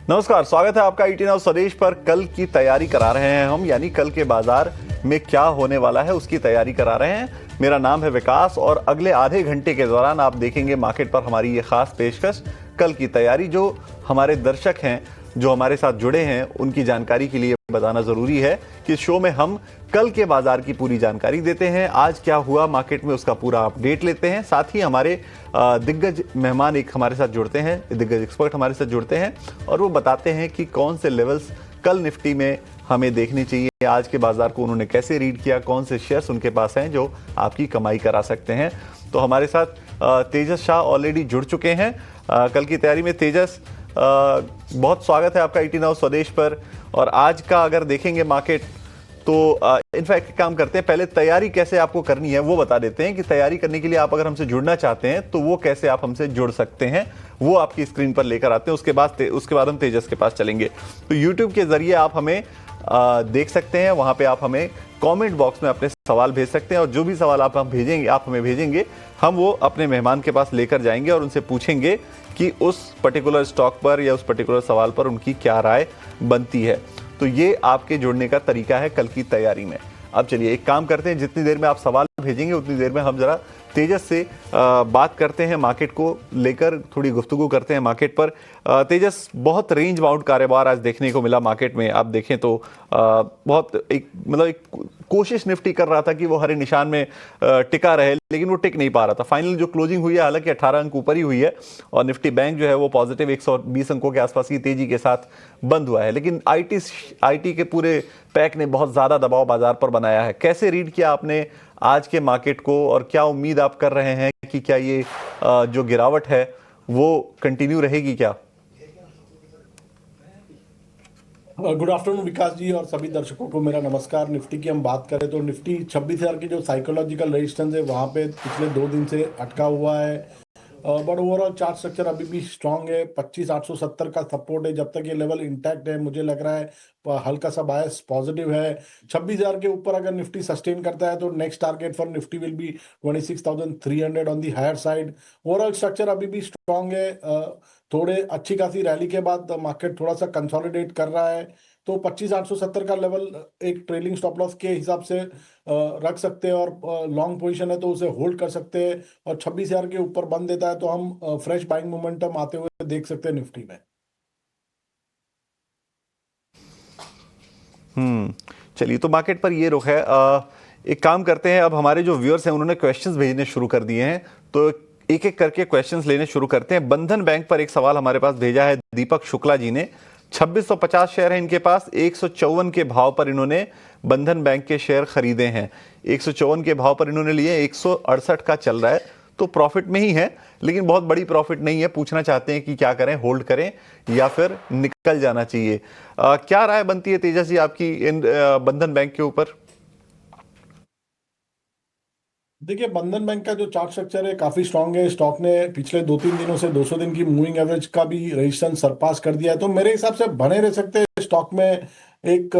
नमस्कार, स्वागत है आपका ईटी नाउ स्वदेश पर। कल की तैयारी करा रहे हैं हम, यानी कल के बाजार में क्या होने वाला है उसकी तैयारी करा रहे हैं। मेरा नाम है विकास और अगले आधे घंटे के दौरान आप देखेंगे मार्केट पर हमारी ये खास पेशकश कल की तैयारी। जो हमारे दर्शक हैं, जो हमारे साथ जुड़े हैं, उनकी जानकारी के लिए बताना जरूरी है कि शो में हम कल के बाजार की पूरी जानकारी देते हैं। आज क्या हुआ मार्केट में उसका पूरा अपडेट लेते हैं। साथ ही हमारे दिग्गज मेहमान एक हमारे साथ जुड़ते हैं, दिग्गज एक्सपर्ट हमारे साथ जुड़ते हैं और वो बताते हैं कि कौन से लेवल्स कल निफ्टी में हमें देखने चाहिए, आज के बाजार को उन्होंने कैसे रीड किया, कौन से शेयर्स उनके पास हैं जो आपकी कमाई करा सकते हैं। तो हमारे साथ तेजस शाह ऑलरेडी जुड़ चुके हैं कल की तैयारी में। तेजस, बहुत स्वागत है आपका ईटी नाउ स्वदेश पर। और आज का अगर देखेंगे मार्केट तो इनफैक्ट काम करते हैं, पहले तैयारी कैसे आपको करनी है वो बता देते हैं कि तैयारी करने के लिए आप अगर हमसे जुड़ना चाहते हैं तो वो कैसे आप हमसे जुड़ सकते हैं, वो आपकी स्क्रीन पर लेकर आते हैं। उसके बाद हम तेजस के पास चलेंगे। तो यूट्यूब के जरिए आप हमें देख सकते हैं, वहां पे आप हमें कमेंट बॉक्स में अपने सवाल भेज सकते हैं और जो भी सवाल आप हमें भेजेंगे हम वो अपने मेहमान के पास लेकर जाएंगे और उनसे पूछेंगे कि उस पर्टिकुलर स्टॉक पर या उस पर्टिकुलर सवाल पर उनकी क्या राय बनती है। तो ये आपके जुड़ने का तरीका है कल की तैयारी में। अब चलिए एक काम करते हैं, जितनी देर में आप सवाल भेजेंगे उतनी देर में हम जरा तेजस से बात करते हैं, मार्केट को लेकर थोड़ी गुफ्तगू करते हैं मार्केट पर। तेजस, बहुत रेंज बाउंड कारोबार आज देखने को मिला मार्केट में। आप देखें तो बहुत एक कोशिश निफ्टी कर रहा था कि वो हरे निशान में टिका रहे, लेकिन वो टिक नहीं पा रहा था। फाइनल जो क्लोजिंग हुई है, हालांकि 18 अंक ऊपर ही हुई है और निफ्टी बैंक जो है वो पॉजिटिव 120 अंकों के आसपास की तेजी के साथ बंद हुआ है। लेकिन आईटी के पूरे पैक ने बहुत ज्यादा दबाव बाजार पर बनाया है। कैसे रीड किया आपने आज के मार्केट को और क्या उम्मीद आप कर रहे हैं कि क्या ये जो गिरावट है वो कंटिन्यू रहेगी क्या? गुड आफ्टरनून विकास जी और सभी दर्शकों को मेरा नमस्कार। निफ्टी की हम बात करें तो निफ्टी 26,000 की जो साइकोलॉजिकल रेजिस्टेंस है वहां पे पिछले 2 दिन से अटका हुआ है। बट ओवरऑल चार्ट स्ट्रक्चर अभी भी स्ट्रांग है। 25,870 का सपोर्ट है, जब तक ये लेवल इंटैक्ट है मुझे लग रहा है हल्का सा बायस पॉजिटिव है। 26,000 के ऊपर अगर निफ्टी सस्टेन करता है तो next target for Nifty will be 26,300 on the higher side. Overall structure अभी भी स्ट्रांग है। थोड़े अच्छी खासी रैली के बाद मार्केट थोड़ा सा कंसोलिडेट कर रहा है, तो 25,870 का लेवल एक ट्रेलिंग स्टॉप लॉस के हिसाब से रख सकते हैं और लॉन्ग पोजीशन है तो उसे होल्ड कर सकते हैं। और 26,000 के ऊपर बंद देता है तो हम फ्रेश बाइंग मोमेंटम आते हुए देख सकते हैं निफ्टी में। चलिए, तो मार्केट पर ये रुख है। एक काम करते हैं, अब हमारे जो व्यूअर्स हैं उन्होंने क्वेश्चंस भेजने शुरू कर दिए हैं, तो एक एक करके क्वेश्चंस लेने शुरू करते हैं। बंधन बैंक पर एक सवाल हमारे पास भेजा है दीपक शुक्ला जी ने। 2650 शेयर है इनके पास, 154 के भाव पर इन्होंने बंधन बैंक के शेयर खरीदे हैं। 154 के भाव पर इन्होंने लिए, 168 का चल रहा है, तो प्रॉफिट में ही है, लेकिन बहुत बड़ी प्रॉफिट नहीं है। पूछना चाहते हैं कि क्या करें, होल्ड करें या फिर निकल जाना चाहिए। क्या राय बनती है तेजस जी आपकी इन बंधन बैंक के ऊपर? देखिए, बंधन बैंक का जो चार्ट स्ट्रक्चर है काफी स्ट्रांग है। स्टॉक ने पिछले 2-3 दिनों से 200 दिन की मूविंग एवरेज का भी रेजिस्टेंस सरपास कर दिया है, तो मेरे हिसाब से बने रह सकते हैं स्टॉक में। एक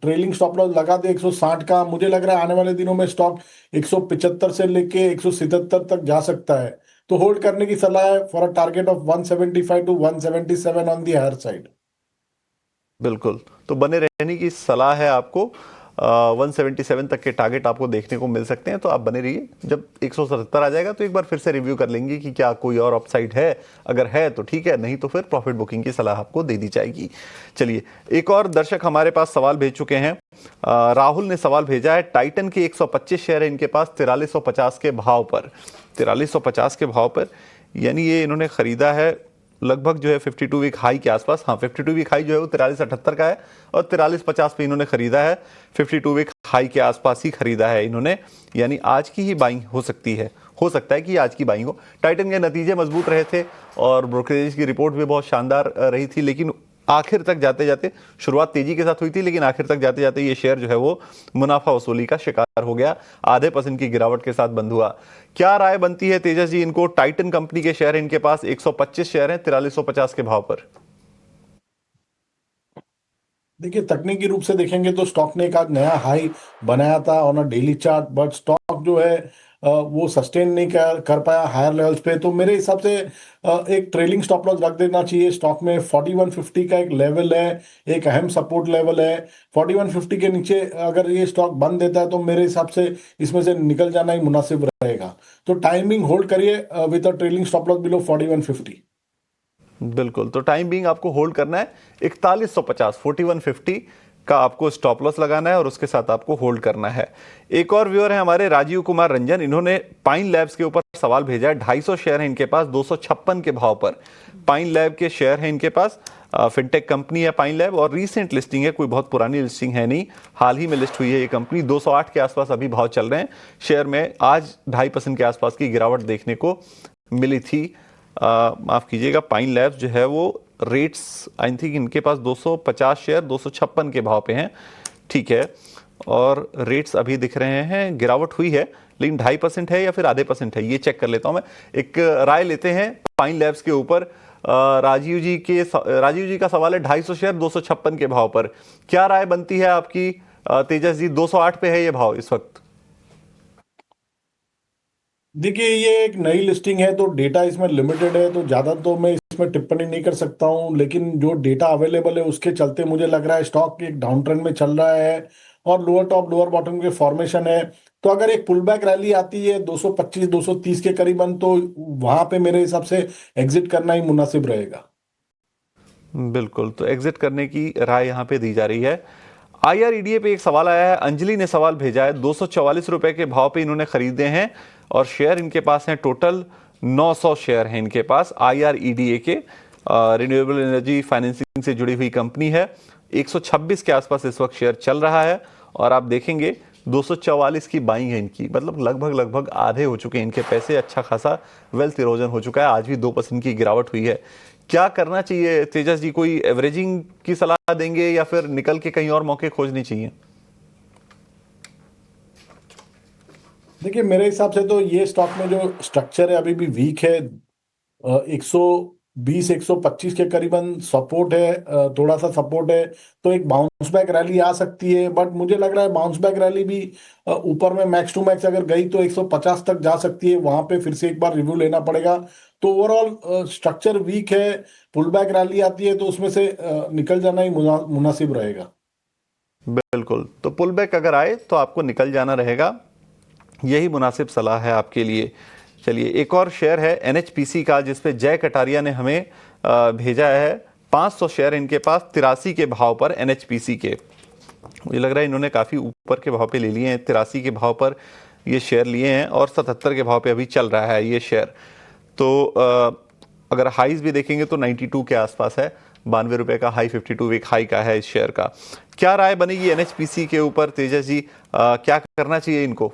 ट्रेलिंग स्टॉप लॉस लगा दे 160 का, मुझे लग रहा है आने वाले दिनों में स्टॉक 175 से लेके 177 तक जा सकता है। तो होल्ड करने की सलाह है for a target of 175 to 177 on the higher side. बिल्कुल, तो बने रहने की सलाह है आपको। 177 तक के टारगेट आपको देखने को मिल सकते हैं, तो आप बने रहिए। जब 177 आ जाएगा तो एक बार फिर से रिव्यू कर लेंगे कि क्या कोई और अपसाइड है। अगर है तो ठीक है, नहीं तो फिर प्रॉफिट बुकिंग की सलाह आपको दे दी जाएगी। चलिए, एक और दर्शक हमारे पास सवाल भेज चुके हैं। राहुल ने सवाल भेजा है, टाइटन के 125 शेयर है इनके पास 4350 के भाव पर। 4350 के भाव पर, यानी ये इन्होंने खरीदा है लगभग जो है 52 वीक हाई के आसपास। हाँ, 52 वीक हाई जो है वो 4378 का है और 4350 पे इन्होंने खरीदा है। 52 वीक हाई के आसपास ही खरीदा है इन्होंने, यानी आज की ही बाइंग हो सकती है। हो सकता है कि आज की बाइंग हो। टाइटन के नतीजे मजबूत रहे थे और ब्रोकरेज की रिपोर्ट भी बहुत शानदार रही थी, लेकिन आखिर तक जाते जाते, शुरुआत तेजी के साथ हुई थी लेकिन आखिर तक जाते जाते ये शेयर जो है वो मुनाफा वसूली का शिकार हो गया। आधे % की गिरावट के साथ बंद हुआ। क्या राय बनती है तेजस जी इनको? टाइटन कंपनी के शेयर इनके पास 125 शेयर हैं 4350 के भाव पर। देखिए, तकनीकी रूप से देखेंगे तो स्टॉक ने एक आज नया हाई बनाया था on a daily chart, but stock जो है वो सस्टेन नहीं कर पाया हायर लेवल्स पे, तो मेरे हिसाब से एक ट्रेलिंग स्टॉप लॉस रख देना चाहिए स्टॉक में। 4150 का एक लेवल है, एक अहम सपोर्ट लेवल है। 4150 के नीचे अगर ये स्टॉक बंद देता है तो मेरे हिसाब से इसमें से निकल जाना ही मुनासिब रहेगा। तो टाइमिंग होल्ड करिए with a trailing stop loss below 4150। बिल्कुल, तो टाइम बीइंग आपको होल्ड करना है 4150, 4150 का आपको स्टॉप लॉस लगाना है और उसके साथ आपको होल्ड करना है। एक और व्यूअर है हमारे राजीव कुमार रंजन, इन्होंने पाइन लैब्स के ऊपर सवाल भेजा है। 250 शेयर है इनके पास 256 के भाव पर। पाइन लैब के शेयर है इनके पास, फिनटेक कंपनी है पाइन लैब और रीसेंट लिस्टिंग है, कोई बहुत पुरानी लिस्टिंग है नहीं, हाल ही में लिस्ट हुई है ये कंपनी। 208 के आसपास अभी भाव चल रहे हैं शेयर में। आज 2.5% के आसपास की गिरावट देखने को मिली थी। माफ कीजिएगा, पाइन लैब्स जो है वो रेट्स आई थिंक इनके पास 250 शेयर 256 के भाव पे हैं, ठीक है। और रेट्स अभी दिख रहे हैं, गिरावट हुई है लेकिन 2.5% है या फिर आधे % है, ये चेक कर लेता हूं मैं। एक राय लेते हैं पाइन लैब्स के ऊपर। राजीव जी का सवाल है 250 शेयर 256 के भाव पर, क्या राय बनती है आपकी? तेजस जी, 208 पे है ये भाव इस वक्त। देखिए, ये एक नई लिस्टिंग है तो डेटा इसमें लिमिटेड है, तो ज़्यादा तो मैं इसमें टिप्पणी नहीं कर सकता हूँ, लेकिन जो डेटा अवेलेबल है उसके चलते मुझे लग रहा है स्टॉक एक डाउन ट्रेंड में चल रहा है और लोअर टॉप लोअर बॉटम के फॉर्मेशन है। तो अगर एक पुल बैक रैली आती है 225 230 के करीबन, तो वहां पे मेरे हिसाब से एग्जिट करना ही मुनासिब रहेगा। बिल्कुल, तो एग्जिट करने की राय यहाँ पे दी जा रही है। IREDA पे एक सवाल आया है, अंजलि ने सवाल भेजा है। 244 रुपए के भाव पे इन्होंने खरीदे हैं और शेयर इनके पास हैं टोटल 900 शेयर हैं इनके पास IREDA के। रिन्यूएबल एनर्जी फाइनेंसिंग से जुड़ी हुई कंपनी है। 126 के आसपास इस वक्त शेयर चल रहा है और आप देखेंगे 244 की बाइंग है इनकी, मतलब लगभग आधे हो चुके हैं इनके पैसे। अच्छा खासा वेल्थ इरोजन हो चुका है, आज भी 2% की गिरावट हुई है। क्या करना चाहिए तेजस जी? कोई एवरेजिंग की सलाह देंगे या फिर निकल के कहीं और मौके खोजनी चाहिए? देखिए, मेरे हिसाब से तो ये स्टॉक में जो स्ट्रक्चर है अभी भी वीक है। 120 125 के करीबन सपोर्ट है, थोड़ा सा सपोर्ट है, तो एक बाउंस बैक रैली आ सकती है। बट मुझे लग रहा है बाउंस बैक रैली भी ऊपर में मैक्स टू मैक्स अगर गई तो 150 तक जा सकती है, वहां पे फिर से एक बार रिव्यू लेना पड़ेगा। तो ओवरऑल स्ट्रक्चर वीक है, पुल बैक रैली आती है तो उसमें से निकल जाना ही मुनासिब रहेगा। बिल्कुल, तो पुल बैक अगर आए तो आपको निकल जाना रहेगा, यही मुनासिब सलाह है आपके लिए। चलिए, एक और शेयर है NHPC का, जिसपे जय कटारिया ने हमें भेजा है। 500 शेयर इनके पास 83 के भाव पर NHPC के। मुझे लग रहा है इन्होंने काफ़ी ऊपर के भाव पे ले लिए हैं, 83 के भाव पर ये शेयर लिए हैं और 77 के भाव पे अभी चल रहा है ये शेयर। तो अगर हाईज भी देखेंगे तो 92 के आसपास है, 92 रुपए का हाई, 52 वीक हाई का है इस शेयर का। क्या राय बनेगी NHPC के ऊपर तेजस जी? क्या करना चाहिए इनको?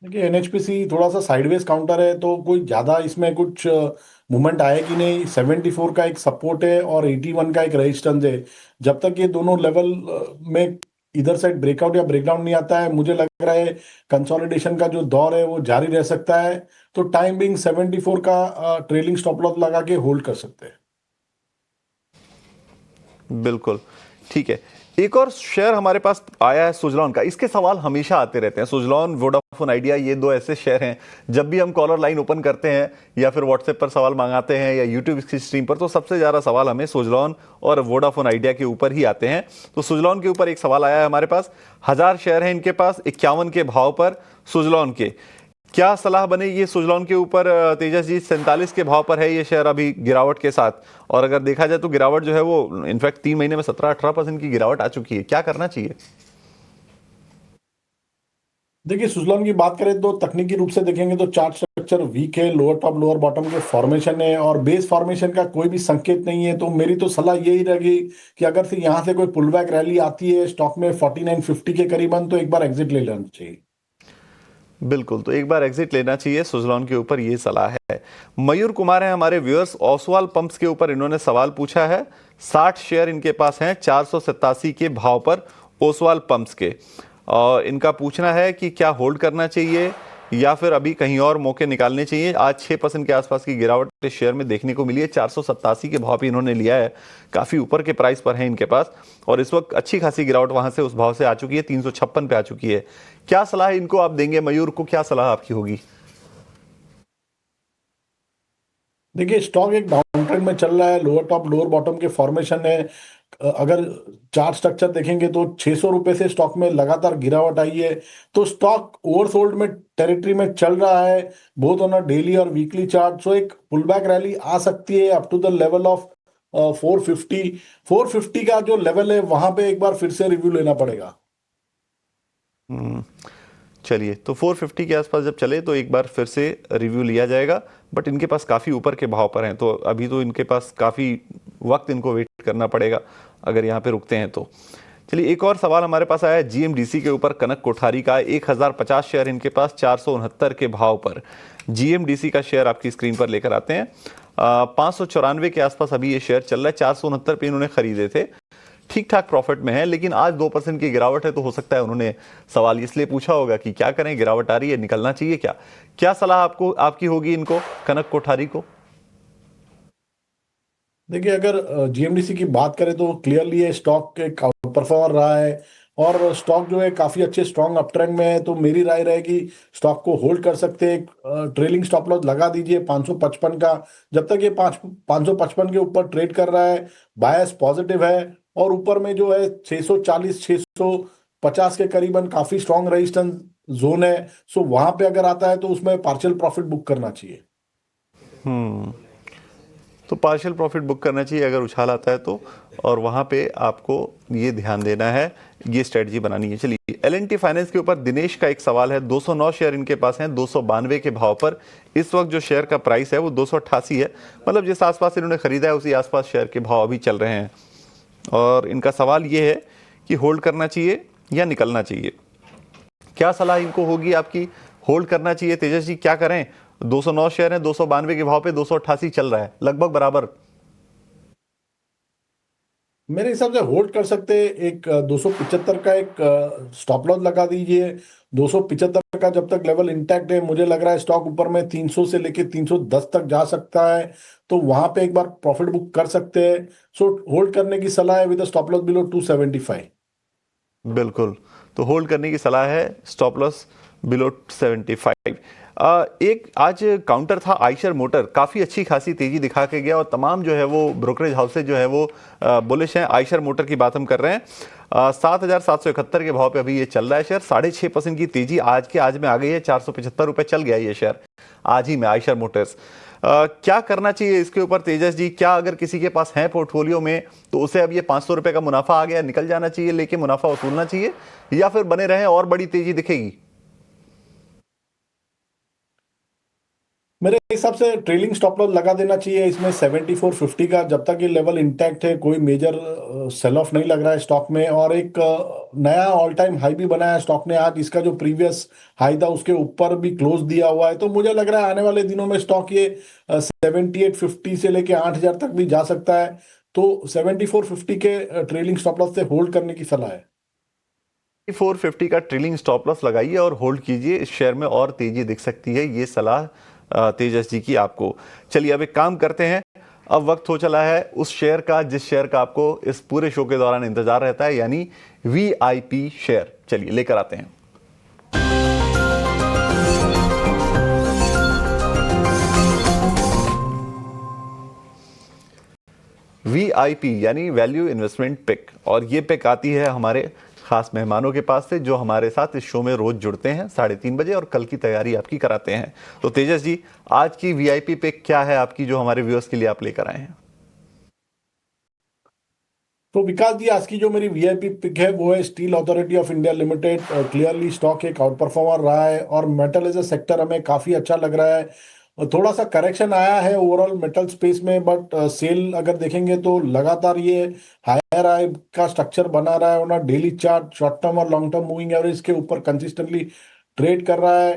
देखिए, NHPC थोड़ा सा साइडवेज काउंटर है, तो कोई ज्यादा इसमें कुछ मूवमेंट आएगी नहीं। 74 का एक सपोर्ट है और 81 का एक रेजिस्टेंस है। जब तक ये दोनों लेवल में इधर साइड ब्रेकआउट या ब्रेकडाउन नहीं आता है, मुझे लग रहा है कंसोलिडेशन का जो दौर है वो जारी रह सकता है। तो टाइम बिंग 74 का ट्रेलिंग स्टॉप लॉस लगा के होल्ड कर सकते हैं। बिल्कुल, ठीक है। एक और शेयर हमारे पास आया है सुजलॉन का। इसके सवाल हमेशा आते रहते हैं। सुजलॉन, वोडाफोन आइडिया, ये दो ऐसे शेयर हैं, जब भी हम कॉलर लाइन ओपन करते हैं या फिर व्हाट्सएप पर सवाल मंगाते हैं या यूट्यूब की स्ट्रीम पर, तो सबसे ज़्यादा सवाल हमें सुजलॉन और वोडाफोन आइडिया के ऊपर ही आते हैं। तो सुजलॉन के ऊपर एक सवाल आया है हमारे पास। 1000 शेयर हैं इनके पास 51 के भाव पर सुजलॉन के। क्या सलाह बनेगी सुजलॉन के ऊपर तेजस जी? 47 के भाव पर है ये शेयर अभी गिरावट के साथ, और अगर देखा जाए तो गिरावट जो है वो इनफैक्ट 3 महीने में 17-18% की गिरावट आ चुकी है। क्या करना चाहिए? देखिए, सुजलॉन की बात करें तो तकनीकी रूप से देखेंगे तो चार्ट स्ट्रक्चर वीक है, लोअर टॉप लोअर बॉटम के फॉर्मेशन है और बेस फॉर्मेशन का कोई भी संकेत नहीं है। तो मेरी तो सलाह यही रहेगी कि अगर से यहाँ से कोई पुल बैक रैली आती है स्टॉक में 4950 के करीबन, तो एक बार एग्जिट ले लेना चाहिए। बिल्कुल, तो एक बार एग्जिट लेना चाहिए सुजलॉन के ऊपर, ये सलाह है। मयूर कुमार है हमारे व्यूअर्स, ओसवाल पंप्स के ऊपर इन्होंने सवाल पूछा है। 60 शेयर इनके पास हैं 487 के भाव पर ओसवाल पंप्स के, और इनका पूछना है कि क्या होल्ड करना चाहिए या फिर अभी कहीं और मौके निकालने चाहिए? आज 6% के आसपास की गिरावट इस शेयर में देखने को मिली है। 487 के भाव पे इन्होंने लिया है, काफी ऊपर के प्राइस पर है इनके पास, और इस वक्त अच्छी खासी गिरावट वहां से उस भाव से आ चुकी है, 356 पे आ चुकी है। क्या सलाह इनको आप देंगे? मयूर को क्या सलाह आपकी होगी? देखिए, स्टॉक एक डाउन ट्रेंड में चल रहा है, लोअर टॉप लोअर बॉटम के फॉर्मेशन है। अगर चार्ट स्ट्रक्चर देखेंगे तो 600 रुपए से स्टॉक में लगातार गिरावट आई है, तो स्टॉक ओवरसोल्ड में टेरिटरी में चल रहा है, बोथ ऑन अ डेली और वीकली चार्ट। सो एक पुलबैक रैली आ सकती है up to the level of 450। 450 का जो लेवल है वहां पे एक बार फिर से रिव्यू लेना पड़ेगा। हम्म, चलिए, तो 450 के आसपास जब चले तो एक बार फिर से रिव्यू लिया जाएगा, बट इनके पास काफ़ी ऊपर के भाव पर हैं, तो अभी तो इनके पास काफ़ी वक्त इनको वेट करना पड़ेगा अगर यहाँ पे रुकते हैं तो। चलिए, एक और सवाल हमारे पास आया है जीएमडीसी के ऊपर, कनक कोठारी का। 1050 शेयर इनके पास 469 के भाव पर। जीएमडीसी का शेयर आपकी स्क्रीन पर लेकर आते हैं। 594 के आसपास अभी ये शेयर चल रहा है, 469 पे इन्होंने खरीदे थे, ठीक ठाक प्रॉफिट में है, लेकिन आज 2% की गिरावट है, तो हो सकता है उन्होंने सवाल इसलिए पूछा होगा कि क्या करें, गिरावट आ रही है, निकलना चाहिए क्या? क्या सलाह आपको आपकी होगी इनको, कनक कोठारी को? देखिए, अगर जीएमडीसी की बात करें तो क्लियरली ये स्टॉक एक परफॉर्मर रहा है, और स्टॉक जो है काफी अच्छे स्ट्रॉन्ग अप ट्रेंड में है। तो मेरी राय रहेगी स्टॉक को होल्ड कर सकते हैं। ट्रेलिंग स्टॉप लॉस लगा दीजिए 555 का। जब तक ये 555 के ऊपर ट्रेड कर रहा है, बायस पॉजिटिव है। और ऊपर में जो है 640 650 के करीबन काफी स्ट्रॉन्ग रेजिस्टेंस जोन है। सो वहां पे अगर आता है तो उसमें पार्शियल प्रॉफिट बुक करना चाहिए। हम्म, तो पार्शियल प्रॉफिट बुक करना चाहिए अगर उछाल आता है तो, और वहां पे आपको ये ध्यान देना है, ये स्ट्रेटजी बनानी है। चलिए, एल&टी फाइनेंस के ऊपर दिनेश का एक सवाल है। 209 शेयर इनके पास हैं, 292 के भाव पर। इस वक्त जो शेयर का प्राइस है वो 288 है, मतलब जिस आसपास इन्होंने खरीदा है उसी आसपास शेयर के भाव अभी चल रहे हैं, और इनका सवाल ये है कि होल्ड करना चाहिए या निकलना चाहिए। क्या सलाह इनको होगी आपकी? होल्ड करना चाहिए? तेजस जी, क्या करें? 209 शेयर हैं, 292 के भाव पे 288 चल रहा है, लगभग बराबर। मेरे हिसाब से होल्ड कर सकते हैं। एक 275 का एक स्टॉप लॉस लगा दीजिए। 275 का जब तक लेवल इंटैक्ट है, मुझे लग रहा है स्टॉक ऊपर में 300 से लेके 310 तक जा सकता है, तो वहां पे एक बार प्रॉफिट बुक कर सकते हैं। सो होल्ड करने की सलाह है विद स्टॉप लॉस बिलो 275। बिल्कुल, तो होल्ड करने की सलाह है, स्टॉप लॉस बिलो 75। एक आज काउंटर था आयशर मोटर, काफ़ी अच्छी खासी तेजी दिखा के गया, और तमाम जो है वो ब्रोकरेज हाउसेज जो है वो बुलिश हैं। आयशर मोटर की बात हम कर रहे हैं। 7,771 के भाव पे अभी ये चल रहा है शेयर। 6.5% की तेजी आज में आ गई है, 475 रुपये चल गया ये शेयर आज ही में, आयशर मोटर्स। क्या करना चाहिए इसके ऊपर तेजस जी? क्या अगर किसी के पास है पोर्टफोलियो में तो उसे अब ये 500 रुपये का मुनाफा आ गया, निकल जाना चाहिए, लेके मुनाफा वसूलना चाहिए, या फिर बने रहें और बड़ी तेजी दिखेगी? मेरे हिसाब से ट्रेलिंग स्टॉप लॉस लगा देना चाहिए इसमें 7450 का। जब तक ये लेवल इंटैक्ट है, कोई मेजर सेल ऑफ नहीं लग रहा है स्टॉक में। और एक नया ऑल टाइम हाई भी बनाया है स्टॉक ने आज। इसका जो प्रीवियस हाई था उसके ऊपर भी क्लोज दिया हुआ है, तो मुझे लग रहा है आने वाले दिनों में स्टॉक ये 7850 से लेके 8000 तक भी जा सकता है। तो 7450 के ट्रेलिंग स्टॉप लॉस से होल्ड करने की सलाह है। 450 का ट्रेलिंग स्टॉप लॉस लगाइए और होल्ड कीजिए, इस शेयर में और तेजी दिख सकती है, ये सलाह तेजस जी की आपको। चलिए, अब एक काम करते हैं, अब वक्त हो चला है उस शेयर का जिस शेयर का आपको इस पूरे शो के दौरान इंतजार रहता है, यानी वीआईपी शेयर। चलिए लेकर आते हैं। वीआईपी यानी वैल्यू इन्वेस्टमेंट पिक, और ये पिक आती है हमारे खास मेहमानों के पास से जो हमारे साथ इस शो में रोज जुड़ते हैं 3:30 बजे, और कल की तैयारी आपकी कराते हैं। तो तेजस जी, आज की वीआईपी पिक क्या है आपकी, जो हमारे व्यूअर्स के लिए आप लेकर आए हैं? तो विकास जी, आज की जो मेरी वीआईपी पिक है वो है steel Authority of India limited. Clearly stock एक आउट परफॉर्मर रहा है, और मेटल एज ए सेक्टर हमें काफी अच्छा लग रहा है। थोड़ा सा करेक्शन आया है ओवरऑल मेटल स्पेस में, बट सेल अगर देखेंगे तो लगातार ये हायर हाई का स्ट्रक्चर बना रहा है। और डेली चार्ट, शॉर्ट टर्म और लॉन्ग टर्म मूविंग एवरेज के ऊपर कंसिस्टेंटली ट्रेड कर रहा है।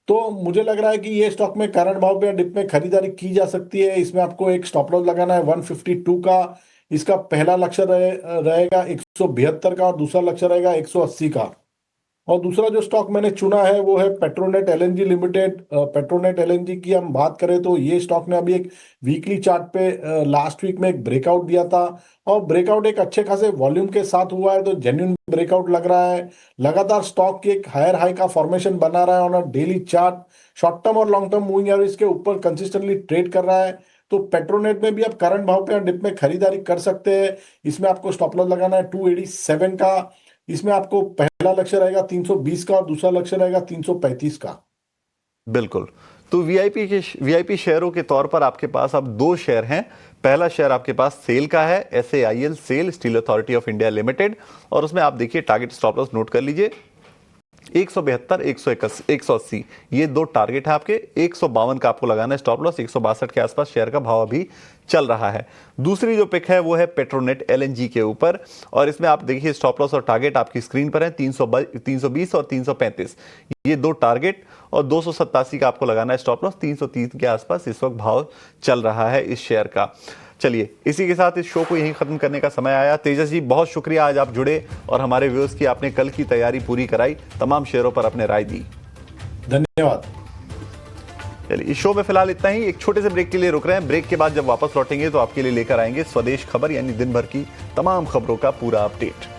तो मुझे लग रहा है कि ये स्टॉक में करंट भाव पे या डिप में खरीदारी की जा सकती है। इसमें आपको एक स्टॉप लॉस लगाना है 152 का। इसका पहला लक्ष्य रहेगा 172 का, और दूसरा लक्ष्य रहेगा 180 का। और दूसरा जो स्टॉक मैंने चुना है वो है Petronet LNG limited. Petronet LNG की हम बात करें तो ये स्टॉक ने अभी एक वीकली चार्ट पे लास्ट वीक में एक ब्रेकआउट दिया था, और ब्रेकआउट एक अच्छे खासे वॉल्यूम के साथ हुआ है, तो जेन्युइन ब्रेकआउट लग रहा है। लगातार स्टॉक की एक हायर हाई का फॉर्मेशन बना रहा है on a daily chart. Short term और लॉन्ग टर्म मूविंग एवरेज के ऊपर कंसिस्टेंटली ट्रेड कर रहा है। तो पेट्रोनेट में भी आप करंट भाव पे डिप में खरीदारी कर सकते हैं। इसमें आपको स्टॉप लॉस लगाना है 287 का। इसमें आपको पहला लक्ष्य रहेगा 320 का और दूसरा लक्ष्य रहेगा 335 का। बिल्कुल। तो वीआईपी शेयरों के तौर पर आपके पास अब 2 शेयर हैं। पहला शेयर आपके पास सेल का है, SAIL SAIL, Steel Authority of India Limited, और उसमें आप देखिए टारगेट स्टॉप लॉस नोट कर लीजिए 172, 180, ये 2 टारगेट है आपके। 152 का आपको लगाना है स्टॉप लॉस, 162 के आसपास शेयर का भाव अभी चल रहा है। दूसरी जो पिक है वो है पेट्रोनेट LNG के ऊपर, और इसमें आप देखिए स्टॉप लॉस और टारगेट आपकी स्क्रीन पर है 320 और 335, ये 2 टारगेट, और 287 का आपको लगाना है स्टॉप लॉस। 330 के आसपास इस वक्त भाव चल रहा है इस शेयर का। चलिए, इसी के साथ इस शो को यहीं खत्म करने का समय आया। तेजस जी, बहुत शुक्रिया, आज आप जुड़े और हमारे व्यूअर्स की आपने कल की तैयारी पूरी कराई, तमाम शेयरों पर अपने राय दी। धन्यवाद। चलिए, इस शो में फिलहाल इतना ही। एक छोटे से ब्रेक के लिए रुक रहे हैं। ब्रेक के बाद जब वापस लौटेंगे तो आपके लिए लेकर आएंगे स्वदेश खबर, यानी दिन भर की तमाम खबरों का पूरा अपडेट।